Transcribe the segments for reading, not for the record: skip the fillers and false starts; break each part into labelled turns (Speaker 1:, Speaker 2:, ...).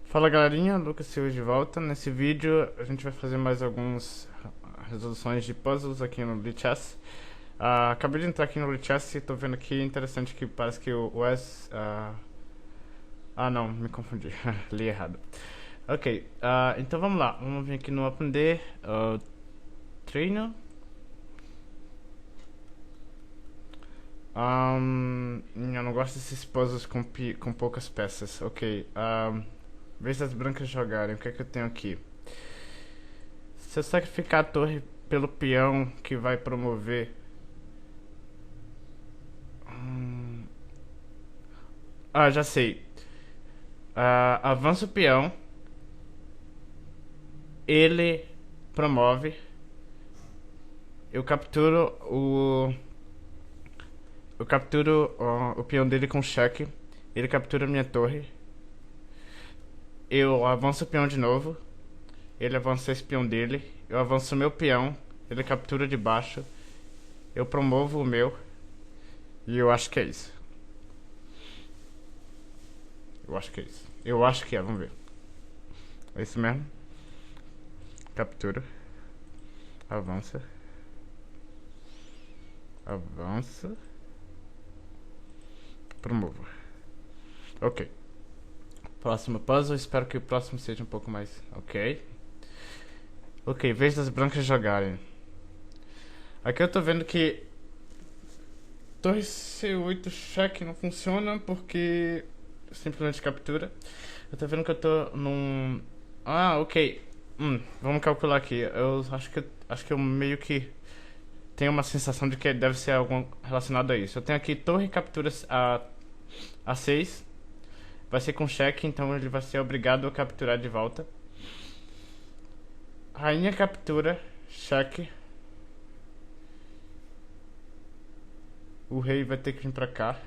Speaker 1: Fala galerinha, Lucas Silva de volta. Nesse vídeo a gente vai fazer mais algumas resoluções de puzzles aqui no Lichess. Acabei de entrar aqui no Lichess e tô vendo aqui interessante que parece que o Wes... não, me confundi, li errado. Ok, então vamos lá, vamos vir aqui no aprender, treino. Eu não gosto desses puzzles com poucas peças. Ok, vez das brancas jogarem, o que é que eu tenho aqui? Se eu sacrificar a torre pelo peão que vai promover... já sei. Avança o peão. Ele promove. Eu capturo o peão dele com cheque. Ele captura a minha torre. Eu avanço o peão de novo. Ele avança esse peão dele. Eu avanço o meu peão. Ele captura de baixo. Eu promovo o meu. E eu acho que é isso. Eu acho que é isso. Eu acho que é, vamos ver. É isso mesmo. Captura. Avança. Avança. Promova. Ok. Próximo puzzle. Espero que o próximo seja um pouco mais... Ok. Ok, vez das brancas jogarem. Aqui eu tô vendo que torre C8 cheque não funciona porque simplesmente captura. Eu tô vendo que eu tô num... ok. Vamos calcular aqui. Eu acho que eu meio que tenho uma sensação de que deve ser algo relacionado a isso. Eu tenho aqui torre captura a 6. Vai ser com cheque, então ele vai ser obrigado a capturar de volta. Rainha captura, cheque. O rei vai ter que vir pra cá.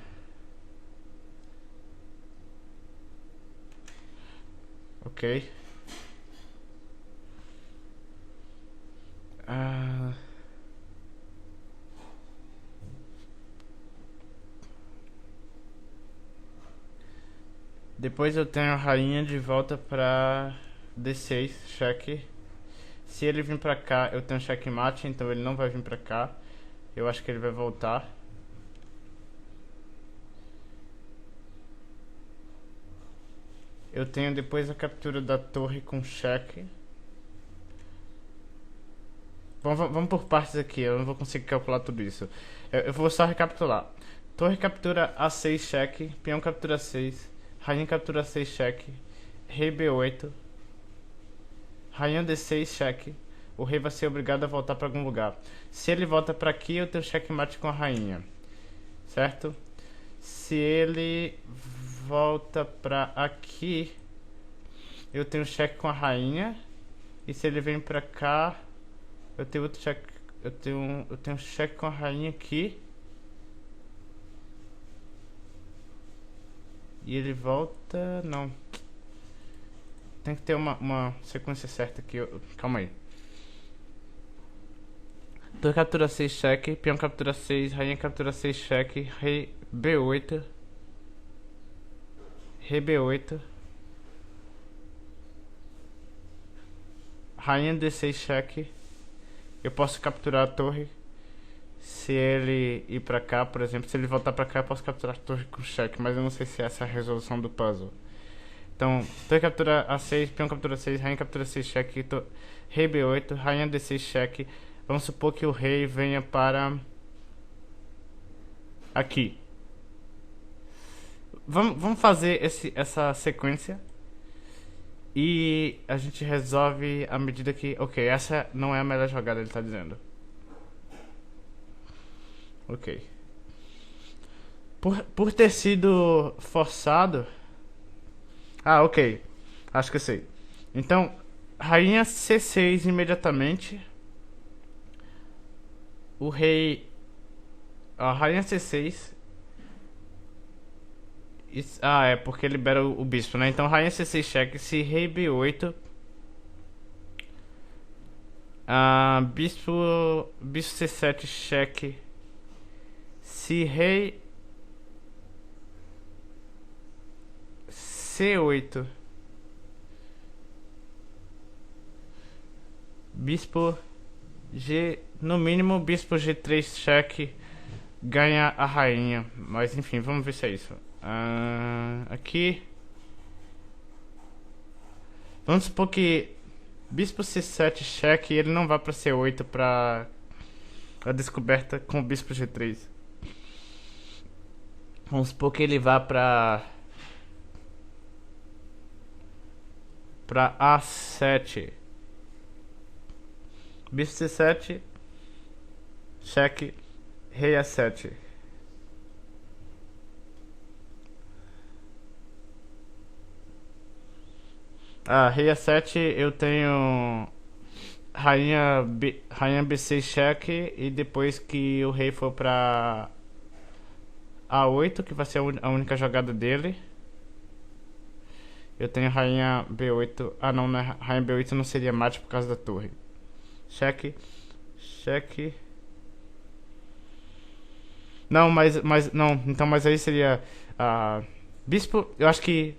Speaker 1: Ok. Depois eu tenho a rainha de volta pra D6, cheque. Se ele vir pra cá, eu tenho checkmate, então ele não vai vir pra cá. Eu acho que ele vai voltar. Eu tenho depois a captura da torre com cheque. Vamos por partes aqui, eu não vou conseguir calcular tudo isso. Eu vou só recapitular. Torre captura A6 cheque, peão captura 6, rainha captura 6 cheque, rei B8, rainha D6 cheque. O rei vai ser obrigado a voltar para algum lugar. Se ele volta para aqui, eu tenho checkmate com a rainha, certo? Se ele volta para aqui, eu tenho cheque com a rainha. E se ele vem para cá, eu tenho outro cheque. Eu tenho cheque com a rainha aqui. E ele volta... Não. Tem que ter uma sequência certa aqui. Calma aí. Torre captura 6 cheque. Peão captura 6. Rainha captura 6 cheque. Rei B8. Rei B8. Rainha D6 cheque. Eu posso capturar a torre. Se ele ir pra cá, por exemplo, se ele voltar pra cá, eu posso capturar a torre com cheque, mas eu não sei se essa é a resolução do puzzle. Então, torre captura A6, peão captura 6, rainha captura 6 cheque, rei B8, rainha D6 cheque. Vamos supor que o rei venha para aqui. Vamos fazer essa sequência e a gente resolve à medida que... Ok, essa não é a melhor jogada, ele tá dizendo. Ok. Por ter sido forçado... ok. Acho que eu sei. Então, rainha C6 imediatamente. O rei... rainha C6. É porque libera o bispo, né? Então, rainha C6 cheque. Se rei B8... bispo C7 cheque. Se rei C8 bispo G... No mínimo, bispo G3 cheque ganha a rainha. Mas enfim, vamos ver se é isso. Aqui... Vamos supor que bispo C7 cheque, ele não vai pra C8 pra a descoberta com o bispo G3. Vamos supor que ele vá pra A7. Bispo C7 cheque, rei A7. Rei A7 eu tenho rainha B6 cheque, e depois que o rei for pra A8, que vai ser a única jogada dele, eu tenho rainha B8. Não, né? Rainha B8 não seria mate por causa da torre. Cheque, cheque. Não, não, então, mas aí seria bispo, eu acho que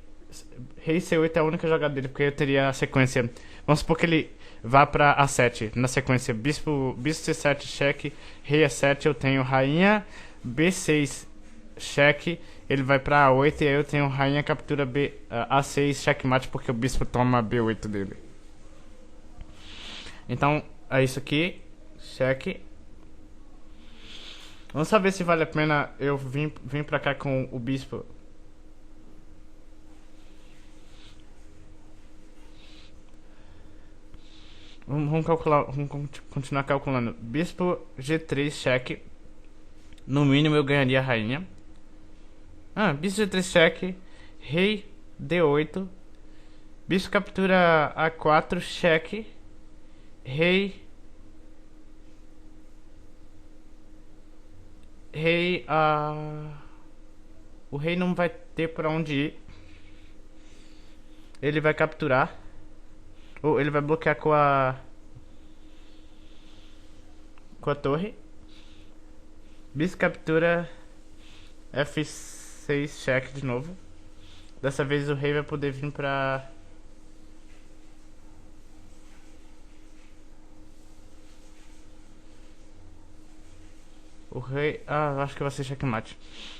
Speaker 1: rei C8 é a única jogada dele, porque eu teria a sequência. Vamos supor que ele vá pra A7 na sequência. Bispo C7 cheque, rei A7, eu tenho rainha B6 cheque, ele vai pra A8, e aí eu tenho rainha captura A6 checkmate, porque o bispo toma B8 dele. Então é isso aqui, cheque. Vamos saber se vale a pena eu vir pra cá com o bispo. Vamos calcular, vamos continuar calculando. Bispo G3 cheque. No mínimo eu ganharia a rainha. Bispo G3 cheque. Rei D8. Bispo captura A4 cheque. Rei o rei não vai ter pra onde ir. Ele vai capturar, ou ele vai bloquear com a torre. Bispo captura F6 cheque de novo. Dessa vez o rei vai poder vir pra o rei... acho que vai ser checkmate.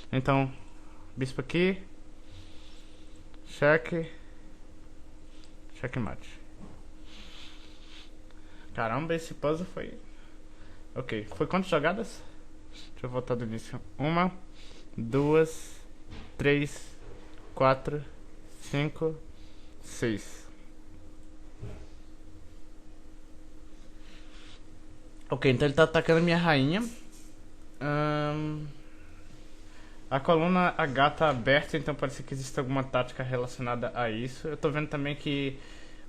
Speaker 1: Então, bispo aqui. Cheque. Checkmate. Caramba, esse puzzle foi... Ok, foi quantas jogadas? Deixa eu voltar do início. 1, 2, 3, 4, 5, 6. Ok, então ele tá atacando minha rainha. A coluna H tá aberta, então pode ser que exista alguma tática relacionada a isso. Eu tô vendo também que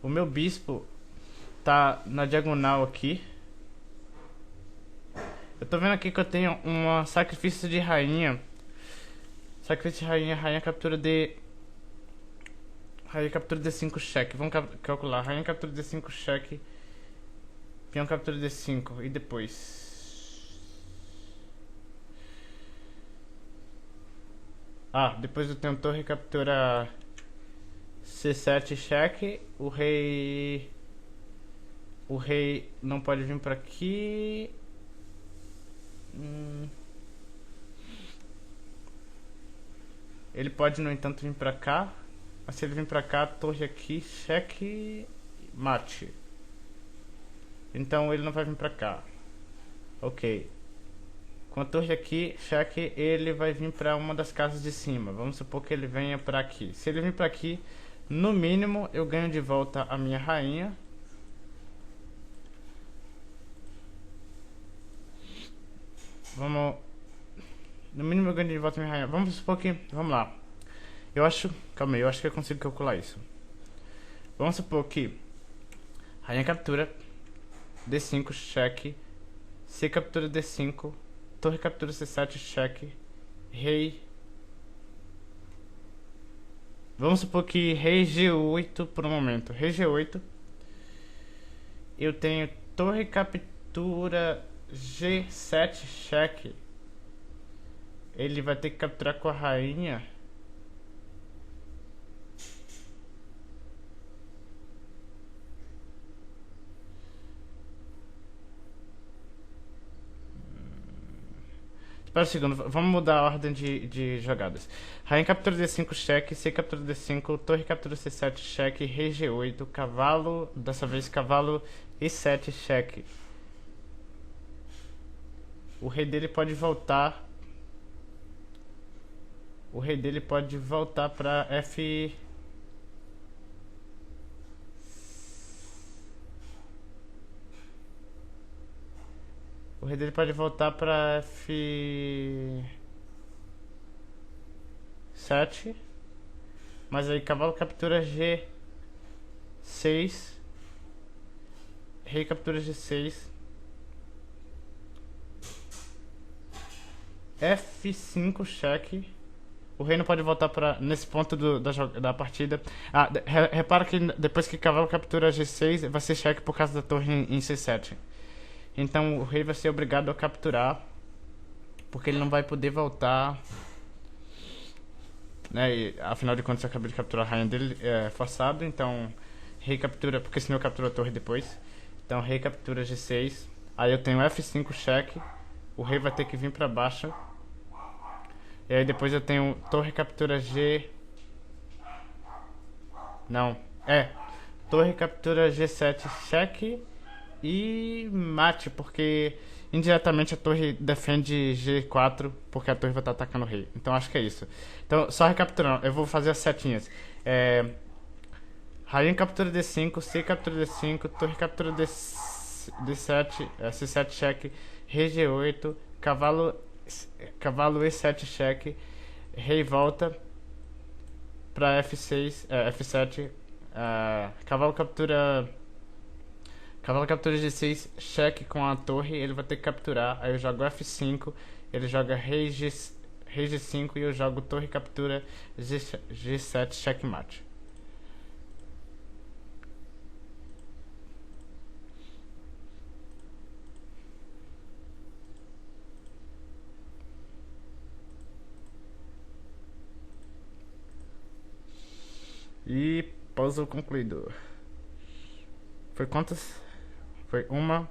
Speaker 1: o meu bispo tá na diagonal aqui. Eu tô vendo aqui que eu tenho um sacrifício de rainha. Sacrifício de rainha, rainha captura rainha captura D5 cheque. Vamos calcular. Rainha captura D5 cheque. Peão captura D5. E depois... depois eu tenho torre captura C7 cheque. O rei não pode vir pra aqui. Ele pode, no entanto, vir pra cá. Mas se ele vir pra cá, torre aqui, cheque, mate. Então ele não vai vir pra cá. Ok. Com a torre aqui, cheque, ele vai vir pra uma das casas de cima. Vamos supor que ele venha pra aqui. Se ele vir pra aqui, no mínimo eu ganho de volta a minha rainha. Vamos... No mínimo eu ganho de volta a minha rainha. Vamos supor que... Vamos lá. Eu acho... Calma aí, eu acho que eu consigo calcular isso. Vamos supor que... Rainha captura. D5, cheque. C captura D5. Torre captura C7, cheque. Rei. Vamos supor que rei G8 por um momento. Rei G8. Eu tenho torre captura G7, cheque. Ele vai ter que capturar com a rainha. Espera um segundo, vamos mudar a ordem de jogadas. Rainha captura D5, cheque, C captura D5, torre captura C7, cheque, rei G8, cavalo, dessa vez cavalo E7, cheque. O rei dele pode voltar. O rei dele pode voltar pra F. O rei dele pode voltar pra F7. Mas aí cavalo captura G6. Rei captura G6. F5 cheque. O rei não pode voltar para nesse ponto da partida. Repara que depois que cavalo captura G6 vai ser cheque por causa da torre em C7. Então o rei vai ser obrigado a capturar, porque ele não vai poder voltar, né? E, afinal de contas eu acabei de capturar a rainha dele, é forçado. Então rei captura, porque senão eu capturo a torre depois. Então rei captura G6. Aí eu tenho F5 cheque. O rei vai ter que vir para baixo. E aí depois eu tenho torre captura G. Não, torre captura G7 cheque e mate, porque indiretamente a torre defende G4, porque a torre vai estar atacando o rei. Então acho que é isso. Então, só recapturando, eu vou fazer as setinhas. Rainha captura D5, C captura D5, torre captura D7, C7 cheque, rei G8, cavalo E7 cheque, rei volta para F6, F7, cavalo captura G6, cheque com a torre, ele vai ter que capturar. Aí eu jogo F5, ele joga rei G5 e eu jogo torre captura G7, checkmate. E puzzle concluído. Foi quantas? Foi 1,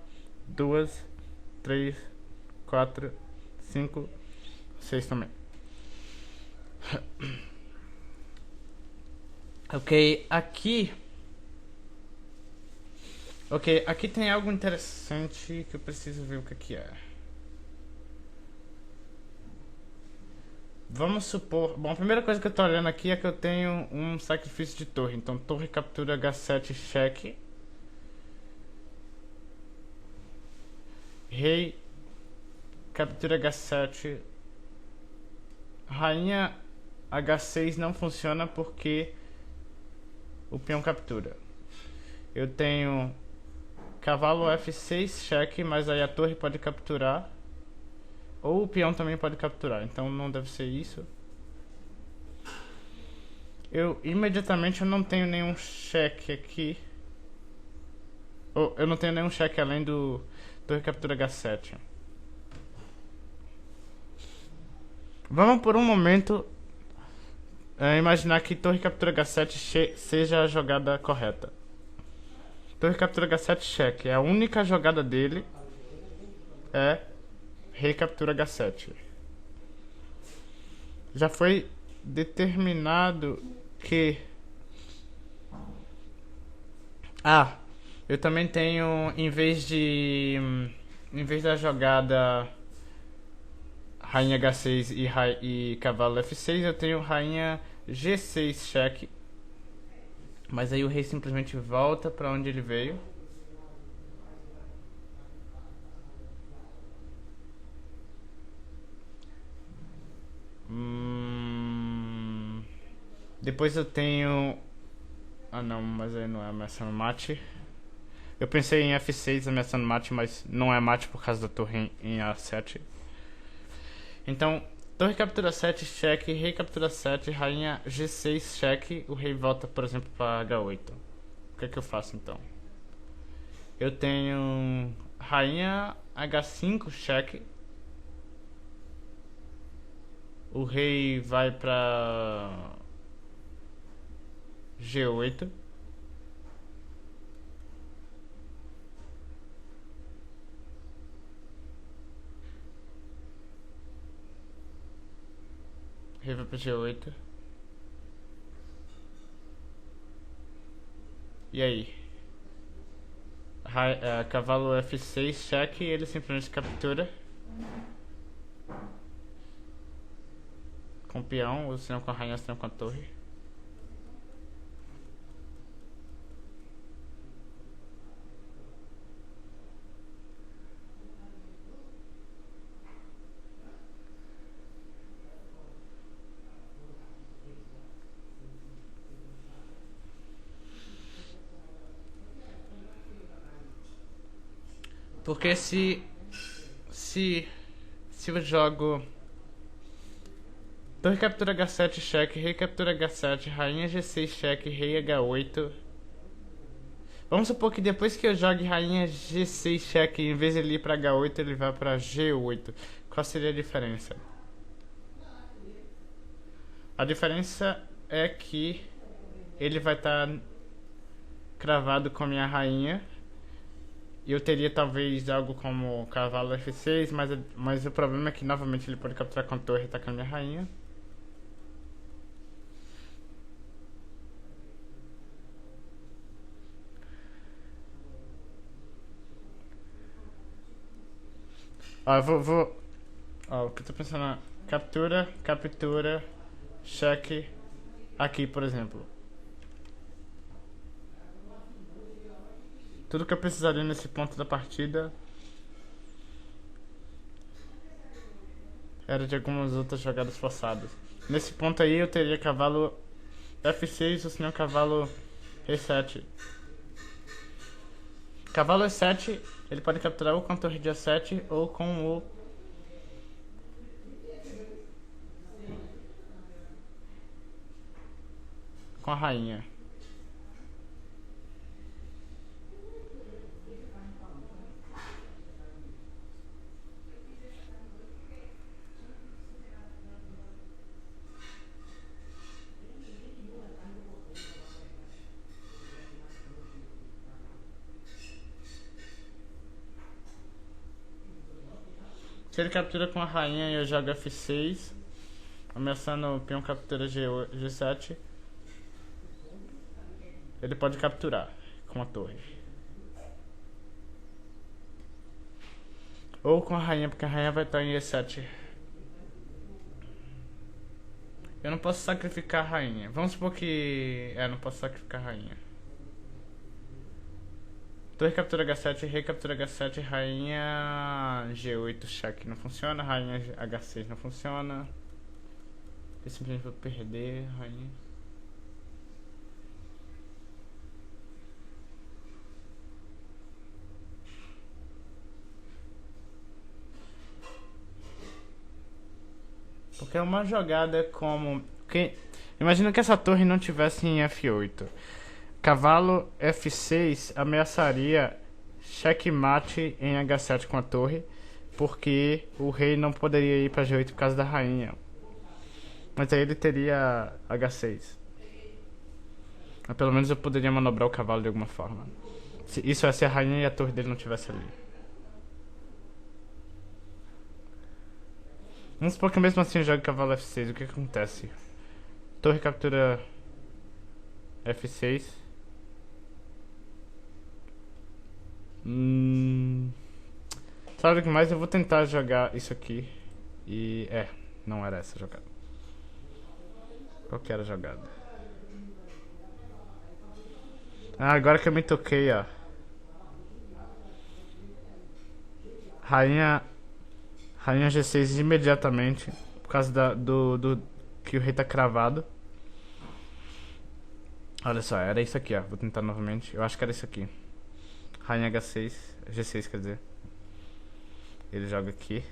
Speaker 1: 2, 3, 4, 5, 6 também. Ok, aqui tem algo interessante que eu preciso ver o que é. Vamos supor... Bom, a primeira coisa que eu tô olhando aqui é que eu tenho um sacrifício de torre. Então, torre captura H7 cheque. Rei captura H7. Rainha H6 não funciona porque o peão captura. Eu tenho cavalo F6 cheque, mas aí a torre pode capturar. Ou o peão também pode capturar, então não deve ser isso. Imediatamente eu não tenho nenhum cheque aqui. Eu não tenho nenhum cheque além do torre captura H7. Vamos por um momento imaginar que torre captura H7 seja a jogada correta. Torre captura H7 cheque. A única jogada dele é rei captura H7. Já foi determinado que... eu também tenho, em vez da jogada rainha H6 e cavalo F6, eu tenho rainha G6 cheque. Mas aí o rei simplesmente volta para onde ele veio. Depois eu tenho... não, mas aí não é ameaçando mate. Eu pensei em F6 ameaçando mate, mas não é mate por causa da torre em A7. Então, torre captura 7, cheque, rei captura 7, rainha G6, cheque. O rei volta, por exemplo, para H8. O que é que eu faço então? Eu tenho rainha H5, cheque. O rei vai para G8. Rei vai pra G8. E aí? Cavalo F6, cheque, e ele simplesmente captura. Com o peão, ou se não com a rainha, se não com a torre. Porque se eu jogo torre captura H7 cheque, rei captura H7, rainha G6 cheque, rei H8. Vamos supor que depois que eu jogue rainha G6 cheque, em vez de ele ir pra H8, ele vai pra G8. Qual seria a diferença? A diferença é que ele vai estar cravado com a minha rainha. E eu teria talvez algo como cavalo F6, mas o problema é que novamente ele pode capturar com a torre e atacar a minha rainha. Ó, eu vou. Ó, o que eu tô pensando é captura, captura, cheque. Aqui, por exemplo. Tudo que eu precisaria nesse ponto da partida era de algumas outras jogadas forçadas. Nesse ponto aí eu teria cavalo F6 ou senão cavalo E7. Cavalo E7 ele pode capturar ou com a torre de A7 ou com a rainha. Se ele captura com a rainha e eu jogo F6, ameaçando o peão captura G7, ele pode capturar com a torre. Ou com a rainha, porque a rainha vai estar em E7. Eu não posso sacrificar a rainha. Vamos supor que... não posso sacrificar a rainha. Torre captura H7, rei captura H7, rainha G8 cheque não funciona, rainha H6 não funciona. Eu simplesmente vou perder, rainha. Porque é uma jogada como... Imagina que essa torre não tivesse em F8. Cavalo F6 ameaçaria checkmate em H7 com a torre, porque o rei não poderia ir para G8 por causa da rainha. Mas aí ele teria H6. Mas pelo menos eu poderia manobrar o cavalo de alguma forma. Isso é se a rainha e a torre dele não tivesse ali. Vamos supor que mesmo assim eu jogue cavalo F6. O que acontece? Torre captura F6. Sabe o que mais? Eu vou tentar jogar isso aqui. E não era essa jogada. Qual que era a jogada? Agora que eu me toquei, ó. Rainha G6 imediatamente. Por causa do que o rei tá cravado. Olha só, era isso aqui, ó. Vou tentar novamente. Eu acho que era isso aqui. Rainha H6. G6 quer dizer. Ele joga aqui.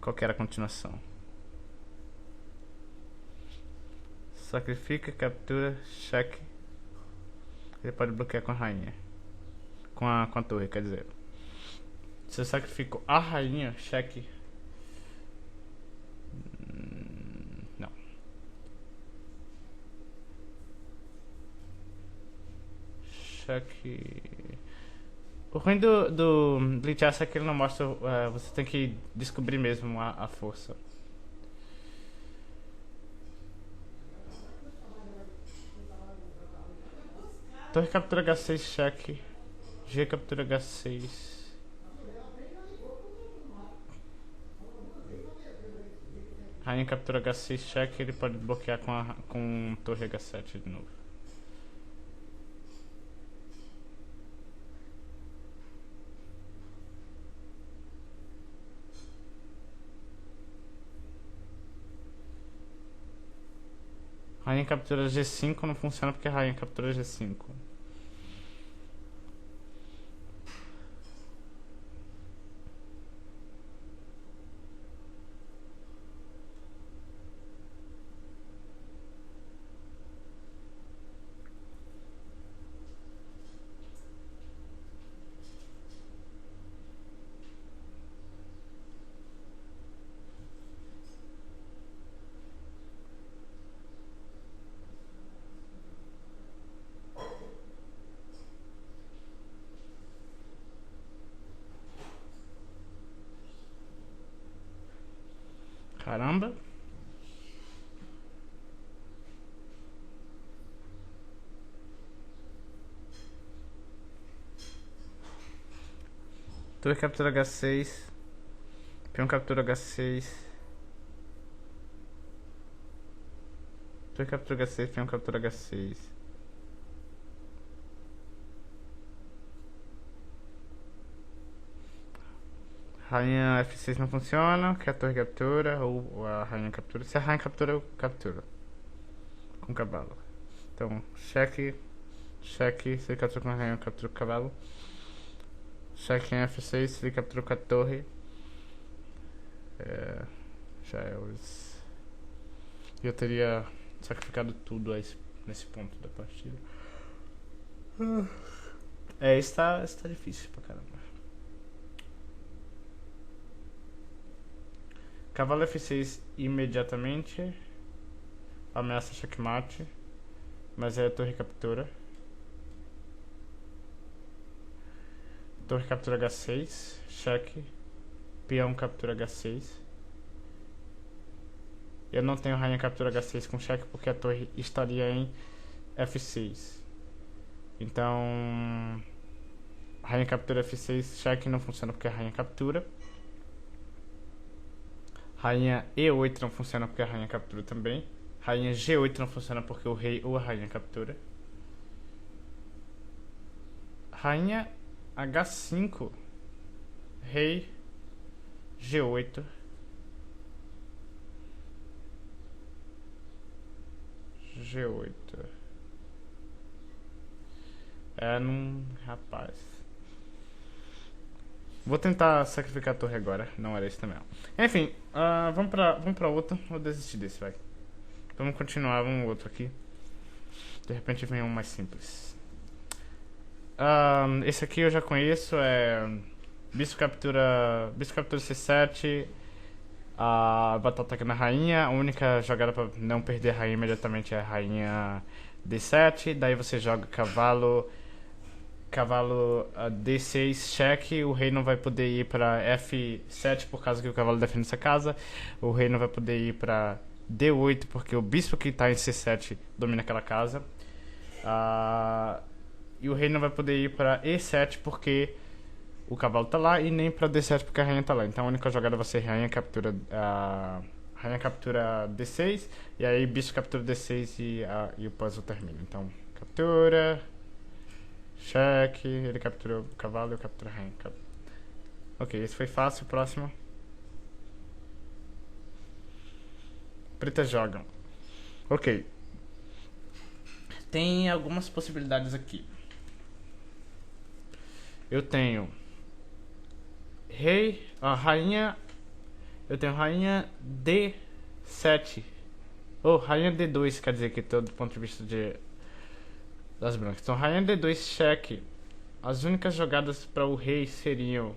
Speaker 1: Qual que era a continuação? Sacrifica, captura, cheque. Ele pode bloquear com a rainha. Com a torre, quer dizer. Se eu sacrifico a rainha, cheque. Não. Cheque. O ruim do Bleach é que ele não mostra. Você tem que descobrir mesmo a força. Torre captura H6, cheque. G captura H6. Rainha captura H6, cheque. Ele pode bloquear com torre H7 de novo. Rainha captura G5 não funciona porque a rainha captura G5. Caramba. Torre captura H6. Peão captura H6. Torre captura H6, peão captura H6. Rainha F6 não funciona, que a torre captura, ou a rainha captura. Se a rainha captura, eu capturo. Com o cavalo. Então, cheque. Cheque, se ele captura com a rainha, eu capturo com o cavalo. Cheque em F6, se ele captura com a torre. Já é os... Eu teria sacrificado tudo nesse ponto da partida. Está difícil pra caramba. Cavalo F6 imediatamente. Ameaça checkmate. Mas é a torre captura. Torre captura H6. Cheque. Peão captura H6. Eu não tenho rainha captura H6 com cheque porque a torre estaria em F6. Então, rainha captura F6, cheque não funciona porque a rainha captura. Rainha E8 não funciona porque a rainha captura também. Rainha G8 não funciona porque o rei ou a rainha captura. Rainha H5. Rei G8. G8. Rapaz. Vou tentar sacrificar a torre agora. Não era isso também. Enfim, vamos pra outra. Vou desistir desse, vai. Vamos continuar, vamos outro aqui. De repente vem um mais simples. Esse aqui eu já conheço. Bispo captura C7. Batata ataque na rainha. A única jogada pra não perder a rainha imediatamente é a rainha D7. Daí você joga cavalo D6 cheque. O rei não vai poder ir pra F7 por causa que o cavalo defende essa casa. O rei não vai poder ir pra D8 porque o bispo que tá em C7 domina aquela casa. E o rei não vai poder ir pra E7 porque o cavalo tá lá, e nem pra D7 porque a rainha tá lá. Então a única jogada vai ser rainha captura D6, e aí bispo captura D6 e o puzzle termina. Então, captura, cheque, ele captura o cavalo e eu capturo a rainha. Ok, esse foi fácil. Próximo. Pretas jogam. Ok. Tem algumas possibilidades aqui. Eu tenho rainha. Eu tenho rainha D7. Ou rainha D2, quer dizer que todo do ponto de vista das brancas. Então, rainha D2 cheque. As únicas jogadas para o rei seriam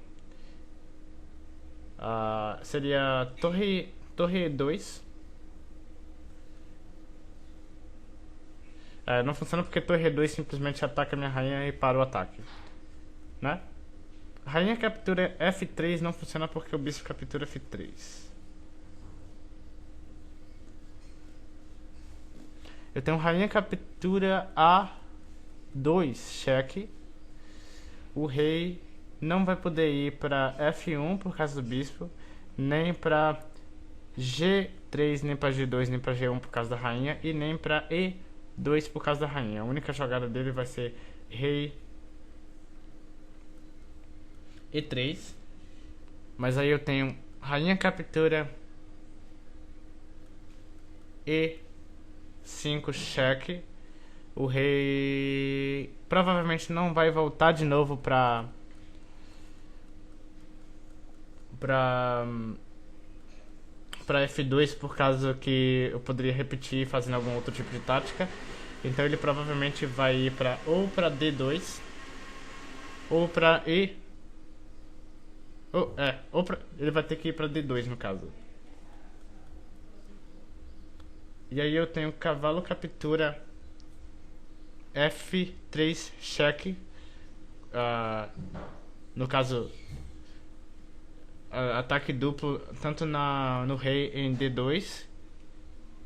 Speaker 1: seria torre E2. Não funciona porque torre E2 simplesmente ataca minha rainha e para o ataque, né? Rainha captura F3 não funciona porque o bispo captura F3. Eu tenho rainha captura E2 cheque. O rei não vai poder ir para F1 por causa do bispo, nem para G3, nem para G2, nem para G1 por causa da rainha, e nem para E2 por causa da rainha. A única jogada dele vai ser rei E3. Mas aí eu tenho rainha captura E5 cheque. O rei provavelmente não vai voltar de novo pra F2 por causa que eu poderia repetir fazendo algum outro tipo de tática. Então ele provavelmente vai ir ou pra D2 ou pra E. Ele vai ter que ir pra D2 no caso. E aí eu tenho cavalo captura F3 cheque. No caso, ataque duplo tanto no rei em D2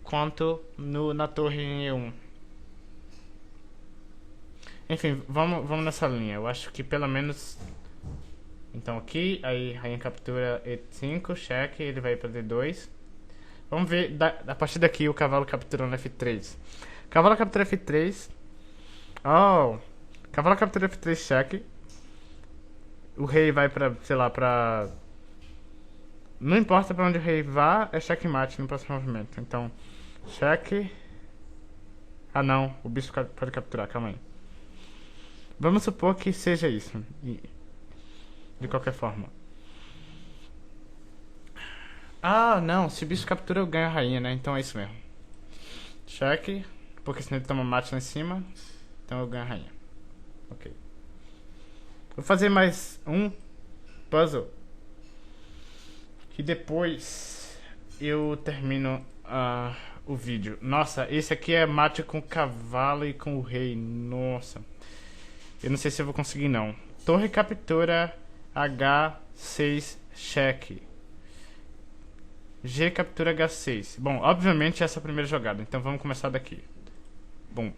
Speaker 1: quanto na torre em E1. Enfim, vamos nessa linha. Eu acho que pelo menos. Então aqui, aí rainha captura E5 cheque, ele vai para D2. Vamos ver a partir daqui o cavalo capturando F3. Cavalo captura F3. Cavalo captura F3 cheque. O rei vai pra, sei lá, pra... Não importa pra onde o rei vá, é checkmate no próximo movimento. Então, cheque. Ah não, o bispo pode capturar, calma aí. Vamos supor que seja isso. De qualquer forma. Ah, não, se o bispo captura eu ganho a rainha, né? Então é isso mesmo. Cheque, porque senão ele toma mate lá em cima. Então eu ganho a rainha. Ok. Vou fazer mais um puzzle. Que depois eu termino o vídeo. Nossa, esse aqui é mate com o cavalo e com o rei. Nossa. Eu não sei se eu vou conseguir não. Torre captura H6 cheque. G captura H6. Bom, obviamente essa é a primeira jogada. Então vamos começar daqui. Bom.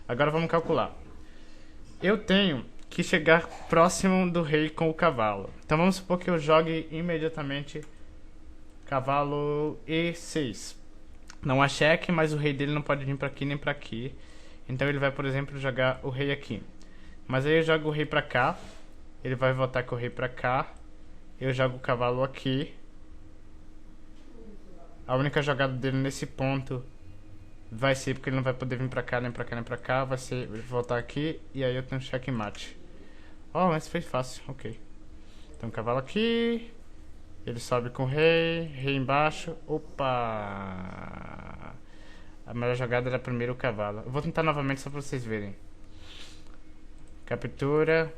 Speaker 1: Agora vamos calcular. Eu tenho que chegar próximo do rei com o cavalo. Então vamos supor que eu jogue imediatamente cavalo E6. Não há cheque, mas o rei dele não pode vir para aqui nem para aqui. Então ele vai, por exemplo, jogar o rei aqui. Mas aí eu jogo o rei para cá. Ele vai voltar com o rei para cá. Eu jogo o cavalo aqui. A única jogada dele nesse ponto vai ser, porque ele não vai poder vir pra cá, nem pra cá, nem pra cá. Vai ser voltar aqui e aí eu tenho checkmate. Mas foi fácil, ok. Então cavalo aqui. Ele sobe com o rei. Rei embaixo. Opa! A melhor jogada era primeiro o cavalo. Eu vou tentar novamente só pra vocês verem. Captura.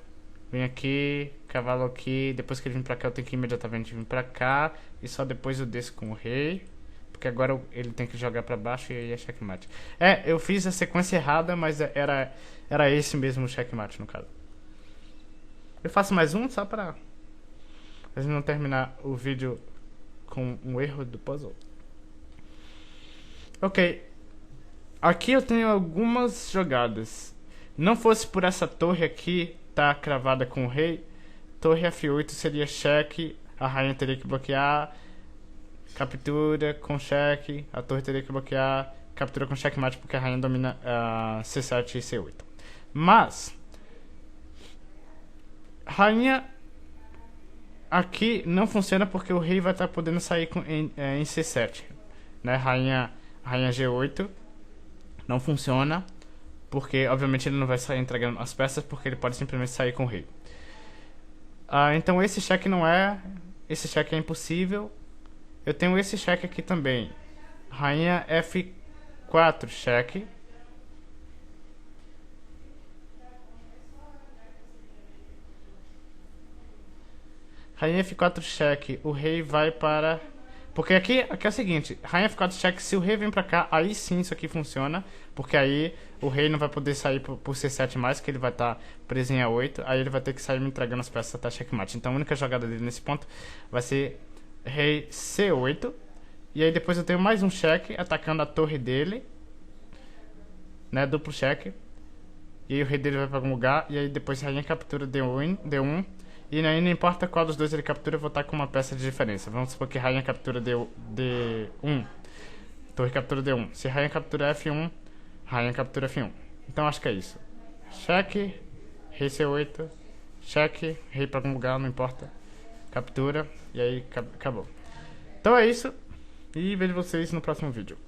Speaker 1: Vem aqui. Cavalo aqui. Depois que ele vir pra cá eu tenho que imediatamente vir pra cá. E só depois eu desço com o rei. Porque agora ele tem que jogar pra baixo e aí é checkmate. Eu fiz a sequência errada, mas era esse mesmo o checkmate no caso. Eu faço mais um só pra a gente não terminar o vídeo com um erro do puzzle. Ok. Aqui eu tenho algumas jogadas. Não fosse por essa torre aqui tá cravada com o rei, torre F8 seria cheque, a rainha teria que bloquear. Captura com cheque, a torre teria que bloquear. Captura com checkmate porque a rainha domina C7 e C8. Mas rainha aqui não funciona porque o rei vai estar podendo sair em C7, né? Rainha G8 não funciona porque obviamente ele não vai sair entregando as peças porque ele pode simplesmente sair com o rei. Então esse cheque esse cheque é impossível. Eu tenho esse cheque aqui também. Rainha F4 cheque. Rainha F4 cheque. O rei vai para... Porque aqui é o seguinte. Rainha F4 cheque. Se o rei vem pra cá, aí sim isso aqui funciona. Porque aí o rei não vai poder sair por C7 mais, que ele vai estar preso em A8. Aí ele vai ter que sair me entregando as peças até checkmate. Então a única jogada dele nesse ponto vai ser rei C8. E aí depois eu tenho mais um cheque atacando a torre dele, né, duplo cheque. E aí o rei dele vai pra algum lugar. E aí depois a rainha captura D1. E aí não importa qual dos dois ele captura, eu vou estar com uma peça de diferença. Vamos supor que rainha captura D1. Torre captura D1. Se rainha captura F1, rainha captura F1. Então acho que é isso. Cheque, rei C8. Cheque, rei pra algum lugar, não importa. Captura. E aí acabou. Então é isso. E vejo vocês no próximo vídeo.